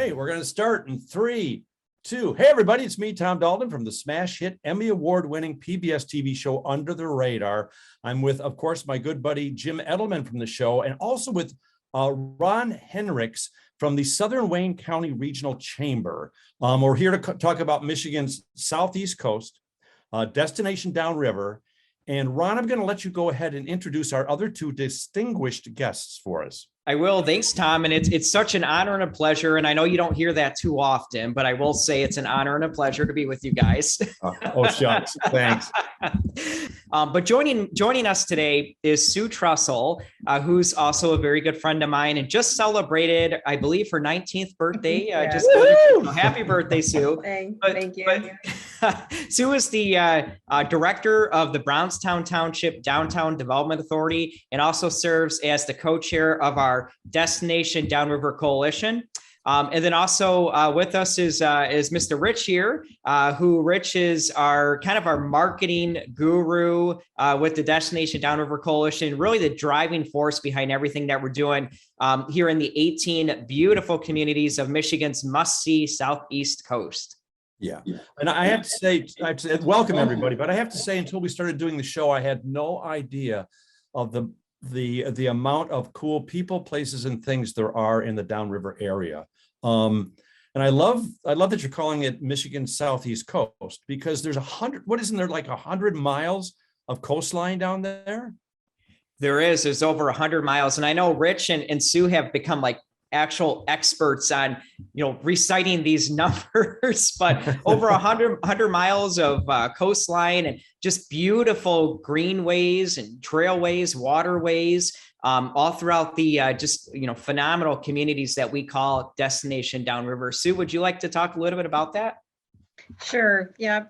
Okay, we're going to start in 3, 2. Hey, everybody, it's me, Tom Dalton, from the smash hit Emmy Award-winning PBS TV show Under the Radar. I'm with, of course, my good buddy Jim Edelman from the show, and also with Ron Henricks from the Southern Wayne County Regional Chamber. We're here to talk about Michigan's southeast coast, destination downriver. And Ron, I'm going to let you go ahead and introduce our other 2 distinguished guests for us. I will. Thanks, Tom. And it's such an honor and a pleasure. And I know you don't hear that too often, but I will say it's an honor and a pleasure to be with you guys. Oh, shucks. Thanks. But joining us today is Sue Trussell, who's also a very good friend of mine and just celebrated, I believe, her 19th birthday. Happy birthday, Sue. Thank you. Sue is the director of the Brownstown Township Downtown Development Authority and also serves as the co-chair of our Destination Downriver Coalition. And then also with us is Mr. Rich here, who Rich is our marketing guru with the Destination Downriver Coalition, really the driving force behind everything that we're doing here in the 18 beautiful communities of Michigan's must-see southeast coast. Yeah. And I have to say, welcome everybody, but I have to say, until we started doing the show, I had no idea of the amount of cool people, places, and things there are in the downriver area. And I love that you're calling it Michigan's southeast coast, because there's 100 miles of coastline down there? There's over 100 miles. And I know Rich and Sue have become like actual experts on, reciting these numbers, but over 100 miles of coastline and just beautiful greenways and trailways, waterways, all throughout the phenomenal communities that we call Destination Downriver. Sue, would you like to talk a little bit about that? Sure. Yeah.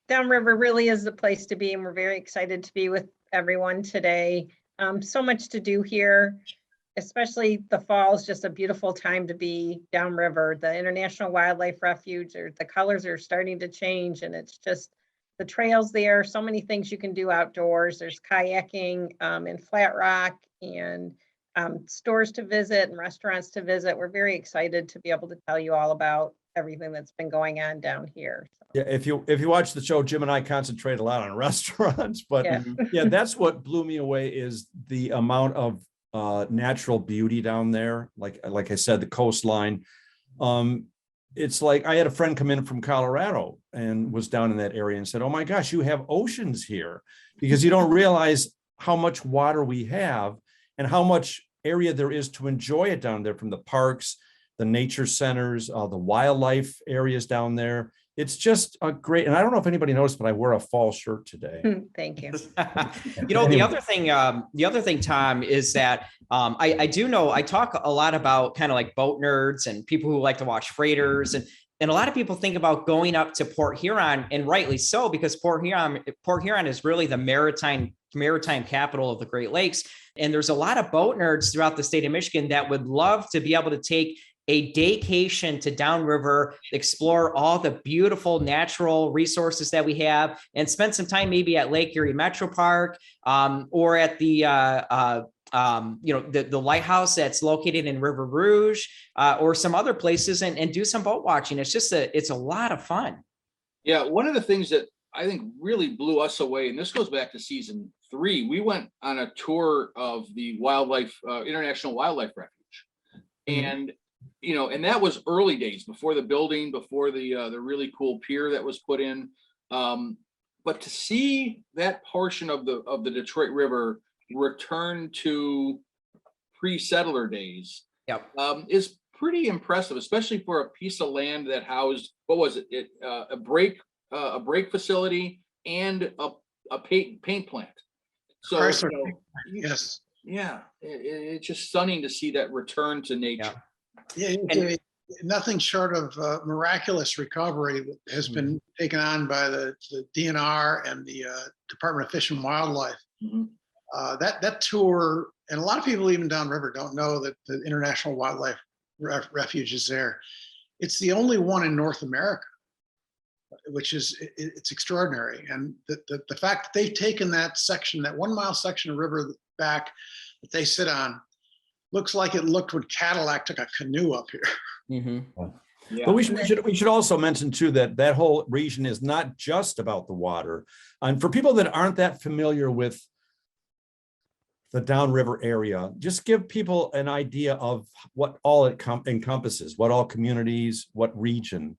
Downriver really is the place to be, and we're very excited to be with everyone today. So much to do here. Especially the fall is just a beautiful time to be downriver. The International Wildlife Refuge, the colors are starting to change, and it's just the trails there. So many things you can do outdoors. There's kayaking in Flat Rock, and stores to visit and restaurants to visit. We're very excited to be able to tell you all about everything that's been going on down here. So. Yeah, if you watch the show, Jim and I concentrate a lot on restaurants, but yeah, that's what blew me away is the amount of natural beauty down there. Like I said, the coastline. It's like I had a friend come in from Colorado and was down in that area and said, "Oh my gosh, you have oceans here," because you don't realize how much water we have and how much area there is to enjoy it down there, from the parks, the nature centers, the wildlife areas down there. It's just a great, and I don't know if anybody noticed, but I wear a fall shirt today. Thank you. The other thing, Tom, is that I do know I talk a lot about kind of like boat nerds and people who like to watch freighters, and a lot of people think about going up to Port Huron, and rightly so, because Port Huron is really the maritime capital of the Great Lakes, and there's a lot of boat nerds throughout the state of Michigan that would love to be able to take a daycation to downriver, explore all the beautiful natural resources that we have, and spend some time maybe at Lake Erie Metro Park, or at the lighthouse that's located in River Rouge, or some other places, and do some boat watching. It's a lot of fun. Yeah, one of the things that I think really blew us away, and this goes back to season 3, we went on a tour of the International Wildlife Refuge, and and that was early days, before the building, before the really cool pier that was put in. But to see that portion of the Detroit River return to pre-settler days, is pretty impressive, especially for a piece of land that housed, what was it? A brake facility and a paint plant. So yes, yeah, it's just stunning to see that return to nature. Yeah, nothing short of miraculous recovery has been taken on by the DNR and the Department of Fish and Wildlife. That tour, and a lot of people even downriver don't know that the International Wildlife Refuge is there. It's the only one in North America, which is it's extraordinary. And the fact that they've taken that 1 mile section of river back that they sit on looks like it looked when Cadillac took a canoe up here. Mm-hmm. Yeah. But we should also mention too that that whole region is not just about the water. And for people that aren't that familiar with the Downriver area, just give people an idea of what all it encompasses, what all communities, what region.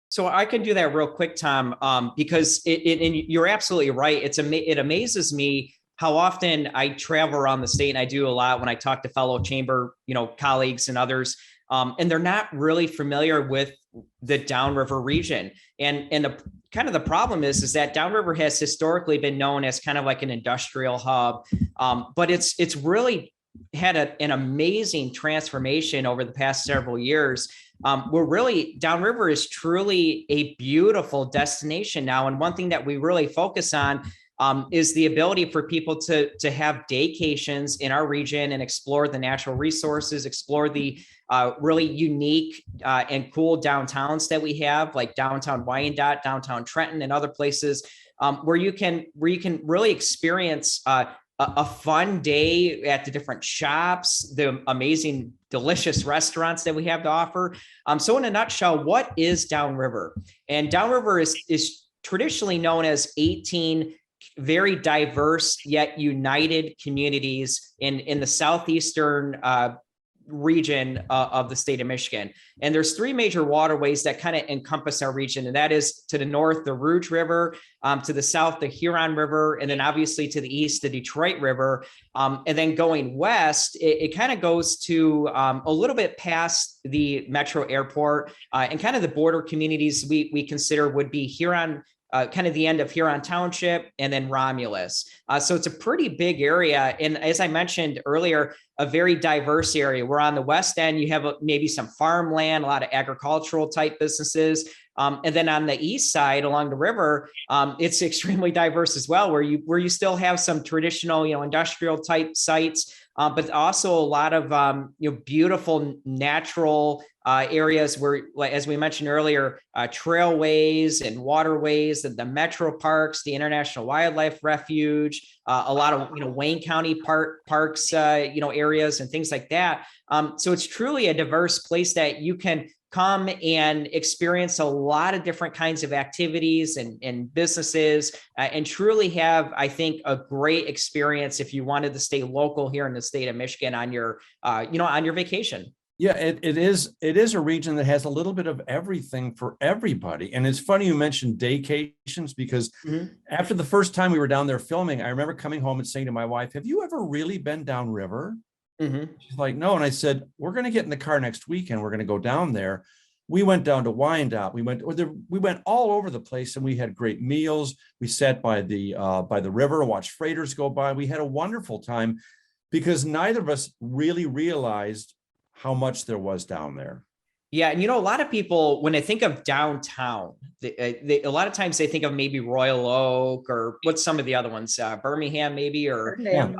So I can do that real quick, Tom, because and you're absolutely right. It amazes me how often I travel around the state, and I do a lot when I talk to fellow chamber, colleagues and others, and they're not really familiar with the Downriver region. And the problem is that Downriver has historically been known as kind of like an industrial hub, but it's really had an amazing transformation over the past several years. Downriver is truly a beautiful destination now. And one thing that we really focus on is the ability for people to have daycations in our region and explore the natural resources, explore the really unique and cool downtowns that we have, like downtown Wyandotte, downtown Trenton, and other places where you can really experience a fun day at the different shops, the amazing, delicious restaurants that we have to offer. So in a nutshell, what is Downriver? And Downriver is traditionally known as 18 very diverse yet united communities in the southeastern region of the state of Michigan. And there's three major waterways that kind of encompass our region. And that is to the north, the Rouge River, to the south, the Huron River, and then obviously to the east, the Detroit River. And then going west, it kind of goes to a little bit past the metro airport and kind of the border communities we consider would be Huron, kind of the end of Huron Township, and then Romulus. So it's a pretty big area. And as I mentioned earlier, a very diverse area. We're on the west end, you have maybe some farmland, a lot of agricultural type businesses. And then on the east side along the river, it's extremely diverse as well, where you still have some traditional, industrial type sites, but also a lot of beautiful natural areas where, like, as we mentioned earlier, trailways and waterways, and the metro parks, the International Wildlife Refuge, a lot of Wayne County parks, areas and things like that. So it's truly a diverse place that you can come and experience a lot of different kinds of activities and businesses, and truly have, I think, a great experience if you wanted to stay local here in the state of Michigan on your, on your vacation. Yeah, it is a region that has a little bit of everything for everybody. And it's funny you mentioned daycations, because after the first time we were down there filming, I remember coming home and saying to my wife, "Have you ever really been downriver?" She's like, "No." And I said, "We're going to get in the car next weekend. We're going to go down there." We went down to Wyandotte. We went all over the place, and we had great meals. We sat by the river, watched freighters go by. We had a wonderful time because neither of us really realized how much there was down there. Yeah. And, a lot of people, when they think of downtown, a lot of times they think of maybe Royal Oak, or what's some of the other ones, Birmingham, maybe, or yep.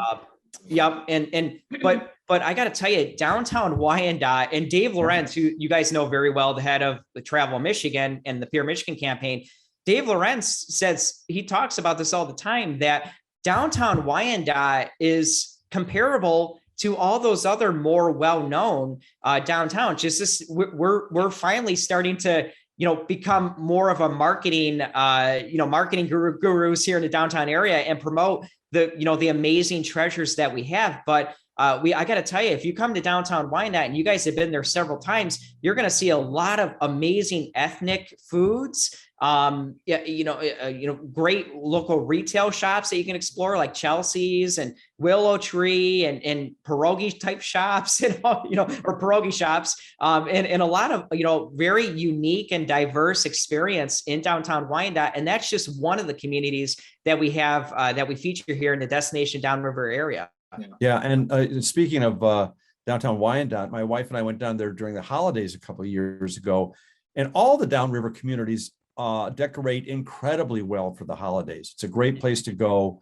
But I got to tell you, downtown Wyandotte, and Dave Lorenz, who you guys know very well, the head of the Travel Michigan and the Pure Michigan campaign, Dave Lorenz he talks about this all the time, that downtown Wyandotte is comparable to all those other more well-known downtowns. Just we're finally starting to become more of a marketing gurus here in the downtown area and promote the amazing treasures that we have. But I got to tell you, if you come to downtown Wyandotte, and you guys have been there several times, you're going to see a lot of amazing ethnic foods. Great local retail shops that you can explore, like Chelsea's and Willow Tree and pierogi type shops, or pierogi shops, and a lot of, very unique and diverse experience in downtown Wyandotte. And that's just one of the communities that we have that we feature here in the Destination Downriver area. Yeah. And speaking of downtown Wyandotte, my wife and I went down there during the holidays a couple of years ago, and all the downriver communities decorate incredibly well for the holidays. It's a great place to go,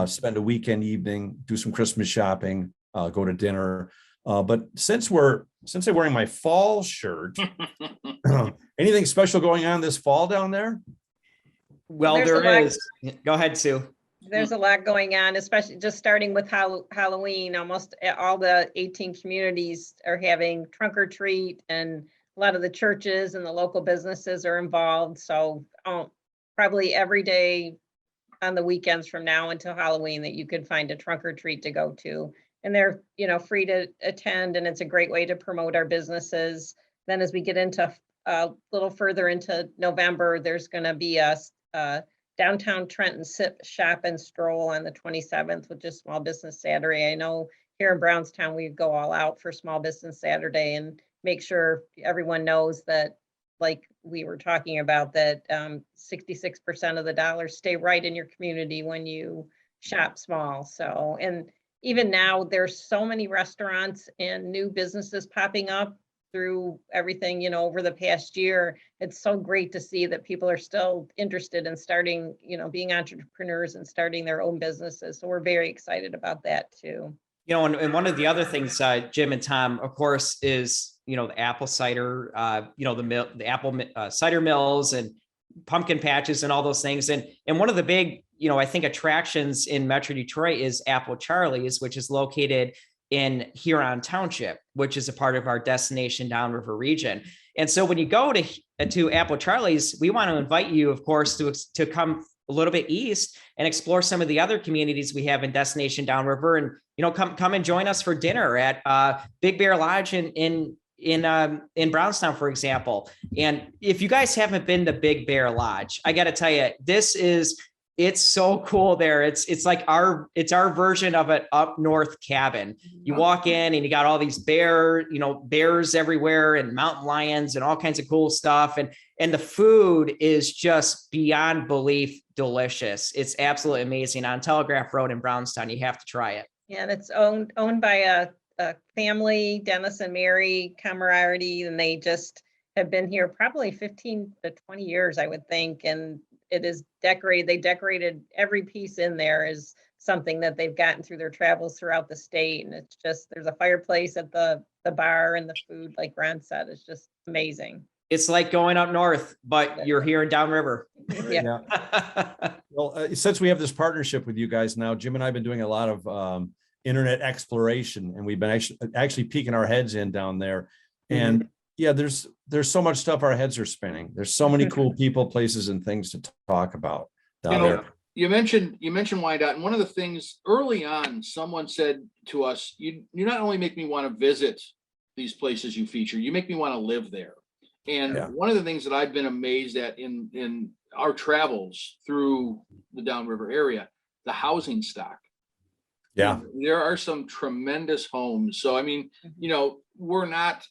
spend a weekend evening, do some Christmas shopping, go to dinner. But since I'm wearing my fall shirt, anything special going on this fall down there? Well, there is. Go ahead, Sue. There's a lot going on, especially just starting with Halloween. Almost all the 18 communities are having trunk or treat, and a lot of the churches and the local businesses are involved. So probably every day on the weekends from now until Halloween that you could find a trunk or treat to go to. And they're, free to attend, and it's a great way to promote our businesses. Then as we get into a little further into November, there's going to be a downtown Trenton Sip, Shop, and Stroll on the 27th, which is Small Business Saturday. I know here in Brownstown, we go all out for Small Business Saturday and make sure everyone knows that, like we were talking about, that 66% of the dollars stay right in your community when you shop small. So, and even now, there's so many restaurants and new businesses popping up through everything, over the past year. It's so great to see that people are still interested in starting, being entrepreneurs and starting their own businesses. So we're very excited about that too. And one of the other things, Jim and Tom, of course, is, the apple cider, the apple cider mills and pumpkin patches and all those things. And one of the big, I think attractions in Metro Detroit is Apple Charlie's, which is located in Huron Township, which is a part of our destination Downriver region. And so when you go to Apple Charlie's, we want to invite you, of course, to come a little bit east and explore some of the other communities we have in destination Downriver, and come and join us for dinner at Big Bear Lodge in Brownstown, for example. And if you guys haven't been to Big Bear Lodge, I got to tell you, it's so cool there. It's like our version of an up north cabin. You walk in and you got all these bears everywhere and mountain lions and all kinds of cool stuff. And the food is just beyond belief delicious. It's absolutely amazing on Telegraph Road in Brownstown. You have to try it. Yeah, and it's owned by a family, Dennis and Mary Camerarity, and they just have been here probably 15 to 20 years, I would think. And it is decorated. They decorated every piece in there is something that they've gotten through their travels throughout the state. And it's just, there's a fireplace at the bar, and the food, like Ron said, is just amazing. It's like going up north, but you're here in Downriver. Yeah. Well, since we have this partnership with you guys now, Jim and I have been doing a lot of internet exploration, and we've been actually peeking our heads in down there. And yeah, there's so much stuff our heads are spinning. There's so many cool people, places, and things to talk about down there. You mentioned Wyandotte, and one of the things early on, someone said to us, you not only make me want to visit these places you feature, you make me want to live there. And one of the things that I've been amazed at in our travels through the Downriver area, the housing stock. Yeah, there are some tremendous homes. So, I mean, we're not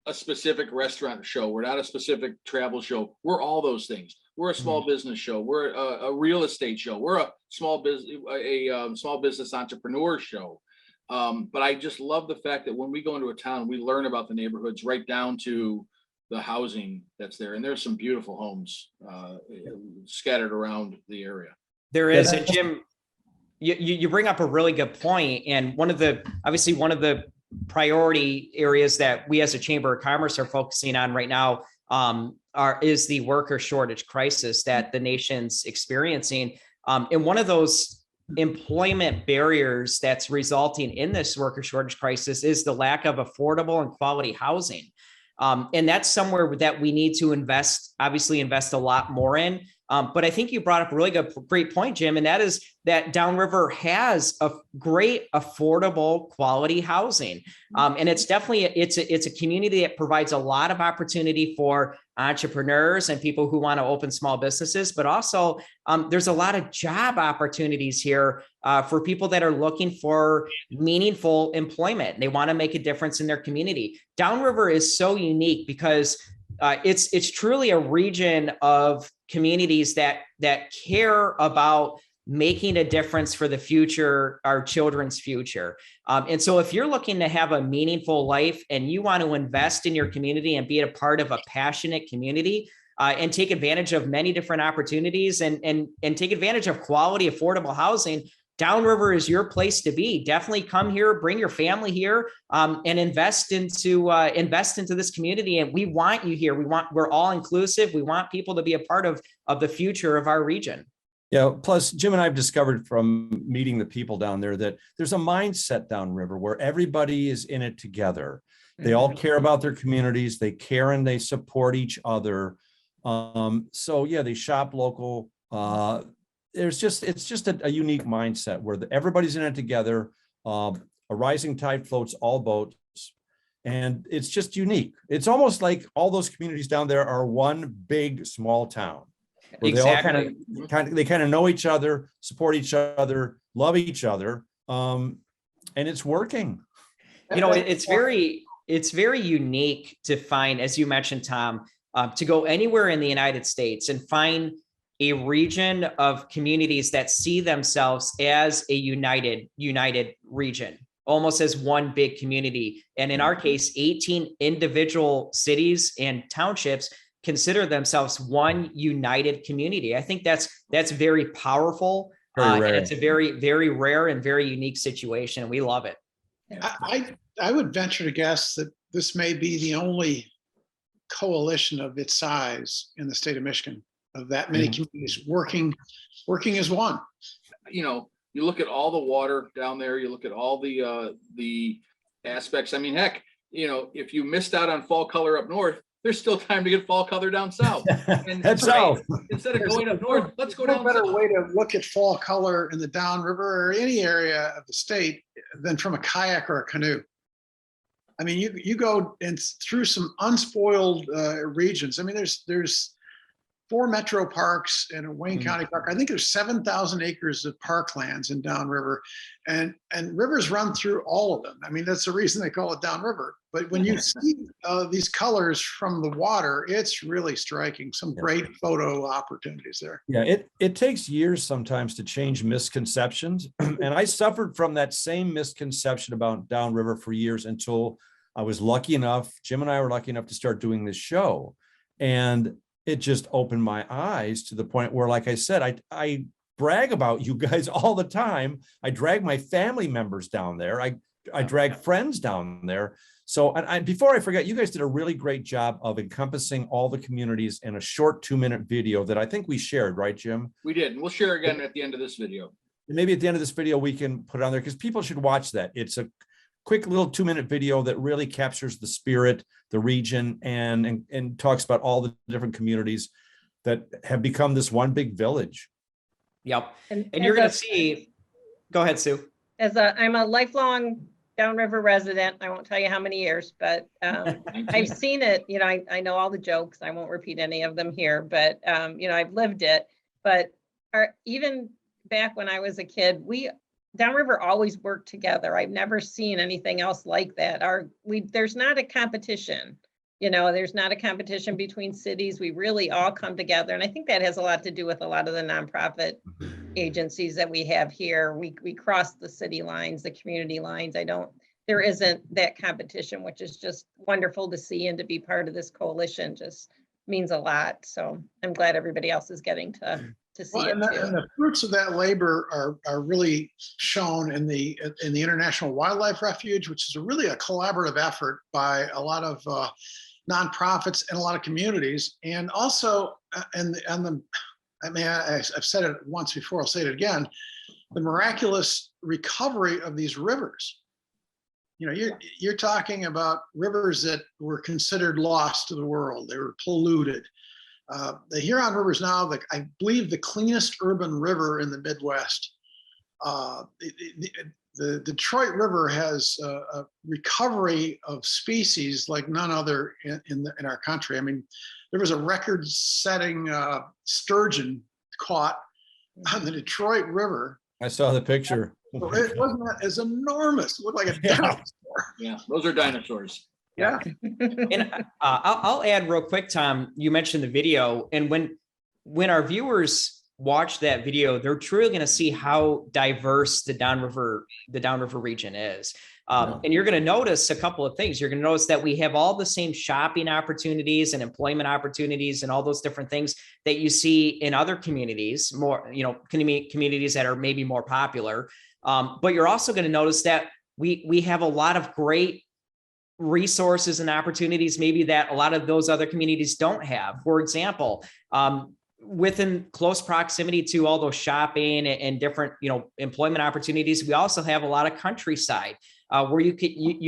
a specific restaurant show. We're not a specific travel show. We're all those things. We're a small business show. We're a real estate show. We're a small business entrepreneur show. But I just love the fact that when we go into a town, we learn about the neighborhoods right down to the housing that's there. And there's some beautiful homes scattered around the area. There is. And Jim, you bring up a really good point. And one of the priority areas that we as a Chamber of Commerce are focusing on right now is the worker shortage crisis that the nation's experiencing. And one of those employment barriers that's resulting in this worker shortage crisis is the lack of affordable and quality housing. And that's somewhere that we need to invest a lot more in. But I think you brought up a really great point, Jim, and that is that Downriver has a great, affordable, quality housing. And it's definitely, it's a community that provides a lot of opportunity for entrepreneurs and people who want to open small businesses, but also there's a lot of job opportunities here for people that are looking for meaningful employment. They want to make a difference in their community. Downriver is so unique because it's truly a region of communities that care about making a difference for the future, our children's future. And so if you're looking to have a meaningful life and you want to invest in your community and be a part of a passionate community and take advantage of many different opportunities and take advantage of quality, affordable housing, Downriver is your place to be. Definitely come here, bring your family here, and invest into this community. And we want you here. We're all inclusive. We want people to be a part of the future of our region. Yeah. Plus, Jim and I have discovered from meeting the people down there that there's a mindset downriver where everybody is in it together. They all care about their communities. They care and they support each other. So yeah, they shop local. It's just a unique mindset where everybody's in it together. A rising tide floats all boats. And it's just unique. It's almost like all those communities down there are one big small town. Where Exactly. they kind of know each other, support each other, love each other, and it's working. You know, it's very unique to find, as you mentioned, Tom, to go anywhere in the United States and find a region of communities that see themselves as a united region, almost as one big community. And in our case, 18 individual cities and townships consider themselves one united community. I think that's very powerful. And it's a very, very rare and very unique situation. And we love it. I would venture to guess that this may be the only coalition of its size in the state of Michigan, of that many communities working as one. You know, you look at all the water down there, you look at all the aspects. I mean, heck, you know, if you missed out on fall color up north, there's still time to get fall color down south. And Head south. Instead of going up north, let's go down No better south. way to look at fall color in the Downriver or any area of the state than from a kayak or a canoe. I mean, you go and through some unspoiled regions. I mean, there's 4 metro parks and a Wayne County park. I think there's 7,000 acres of parklands in Downriver, and rivers run through all of them. I mean, that's the reason they call it Downriver. But when you see these colors from the water, it's really striking. Some great photo opportunities there. Yeah, it takes years sometimes to change misconceptions. And I suffered from that same misconception about Downriver for years until I was lucky enough, Jim and I were lucky enough to start doing this show. And it just opened my eyes to the point where, like I said, I brag about you guys all the time. I drag my family members down there. I drag friends down there. So, and before I forget, you guys did a really great job of encompassing all the communities in a short 2-minute video that I think we shared, right, Jim? We did. And we'll share again at the end of this video. Maybe at the end of this video, we can put it on there because people should watch that. It's a quick little 2-minute video that really captures the spirit, the region, and talks about all the different communities that have become this one big village. Yep. And you're going to see, go ahead, Sue. I'm a lifelong Downriver resident. I won't tell you how many years, but I've seen it. You know, I know all the jokes. I won't repeat any of them here, but you know, I've lived it. But even back when I was a kid, Downriver always worked together. I've never seen anything else like that. There's not a competition. You know, there's not a competition between cities. We really all come together. And I think that has a lot to do with a lot of the nonprofit agencies that we have here. We cross the city lines, the community lines. There isn't that competition, which is just wonderful to see, and to be part of this coalition just means a lot. So I'm glad everybody else is getting to see it too. And the fruits of that labor are really shown in the International Wildlife Refuge, which is really a collaborative effort by a lot of nonprofits and a lot of communities. And also, I've said it once before, I'll say it again, the miraculous recovery of these rivers. You know, you're talking about rivers that were considered lost to the world. They were polluted. The Huron River is now, I believe, the cleanest urban river in the Midwest. The Detroit River has a recovery of species like none other in our country. I mean, there was a record-setting sturgeon caught on the Detroit River. I saw the picture. It wasn't as enormous. It looked like a dinosaur. Yeah, those are dinosaurs. Yeah. And I'll add real quick, Tom, you mentioned the video, and when our viewers watch that video, they're truly going to see how diverse the Downriver region is. And you're going to notice a couple of things. You're going to notice that we have all the same shopping opportunities and employment opportunities and all those different things that you see in other communities, more, you know, communities that are maybe more popular. But you're also going to notice that we have a lot of great resources and opportunities maybe that a lot of those other communities don't have. For example, within close proximity to all those shopping and different, employment opportunities, we also have a lot of countryside where you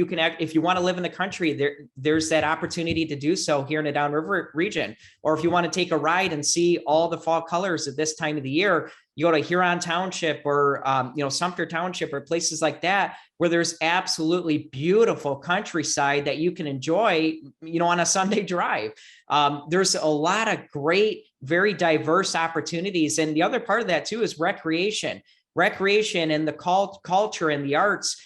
can act, if you want to live in the country, there's that opportunity to do so here in the Downriver region. Or if you want to take a ride and see all the fall colors at this time of the year, you go to Huron Township or, Sumter Township or places like that, where there's absolutely beautiful countryside that you can enjoy, on a Sunday drive. There's a lot of great, very diverse opportunities. And the other part of that too is recreation and the culture and the arts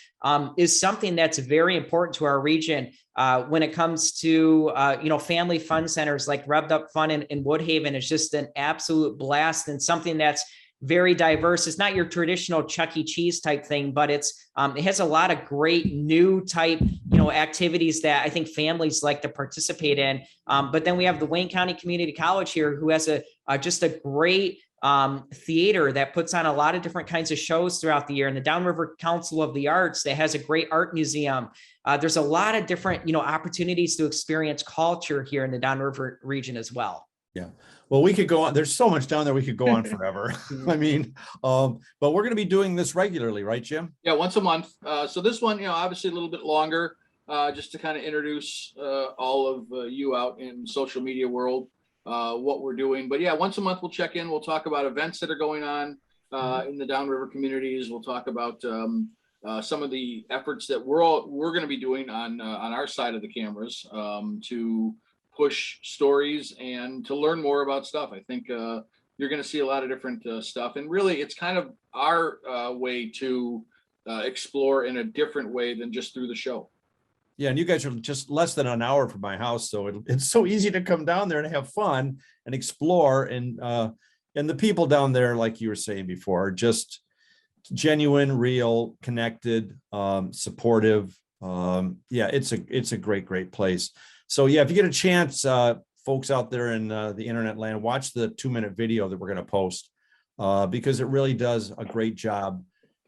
is something that's very important to our region when it comes to, family fun centers like Revved Up Fun in Woodhaven is just an absolute blast and something that's very diverse. It's not your traditional Chuck E. Cheese type thing, but it has a lot of great new type, activities that I think families like to participate in. But then we have the Wayne County Community College here, who has just a great theater that puts on a lot of different kinds of shows throughout the year, and the Downriver Council of the Arts that has a great art museum. There's a lot of different, opportunities to experience culture here in the Downriver region as well. Yeah. Well, we could go on. There's so much down there. We could go on forever. I mean, but we're going to be doing this regularly, right, Jim? Yeah, once a month. So this one, obviously a little bit longer, just to kind of introduce all of you out in social media world, what we're doing. But yeah, once a month we'll check in. We'll talk about events that are going on in the Downriver communities. We'll talk about some of the efforts that we're going to be doing on our side of the cameras to push stories and to learn more about stuff. I think you're going to see a lot of different stuff, and really it's kind of our way to explore in a different way than just through the show. Yeah, and you guys are just less than an hour from my house, so it's so easy to come down there and have fun and explore. And the people down there, like you were saying before, are just genuine, real, connected, supportive. Yeah, it's a great place. So yeah, if you get a chance, folks out there in the internet land, watch the 2-minute video that we're going to post because it really does a great job.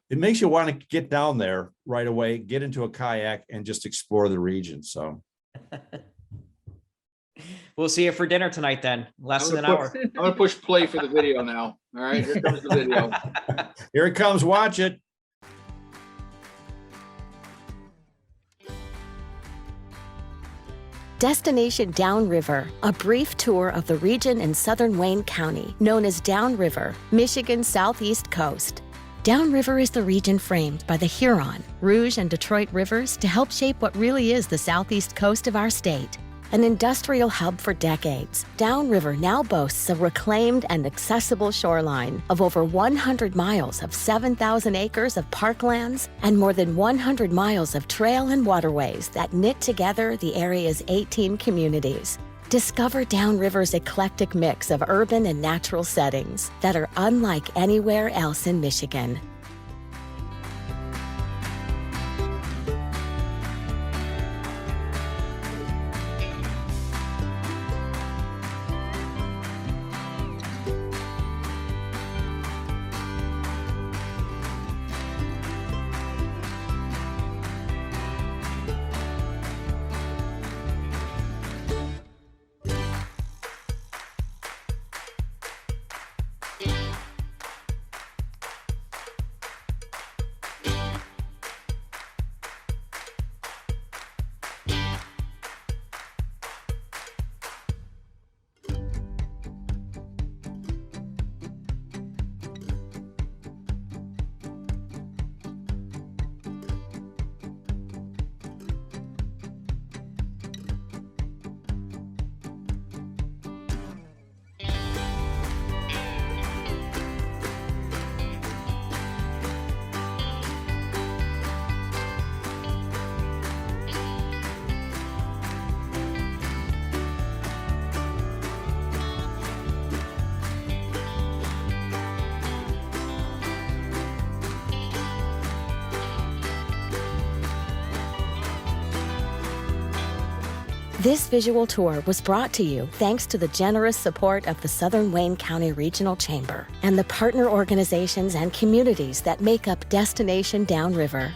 It makes you want to get down there right away, get into a kayak and just explore the region. So we'll see you for dinner tonight then. Less than an hour. I'm going to push play for the video now. All right, here comes the video. Here it comes. Watch it. Destination Downriver, a brief tour of the region in southern Wayne County, known as Downriver, Michigan's southeast coast. Downriver is the region framed by the Huron, Rouge, and Detroit rivers to help shape what really is the southeast coast of our state. An industrial hub for decades, Downriver now boasts a reclaimed and accessible shoreline of over 100 miles of 7,000 acres of parklands and more than 100 miles of trail and waterways that knit together the area's 18 communities. Discover Downriver's eclectic mix of urban and natural settings that are unlike anywhere else in Michigan. This visual tour was brought to you thanks to the generous support of the Southern Wayne County Regional Chamber and the partner organizations and communities that make up Destination Downriver.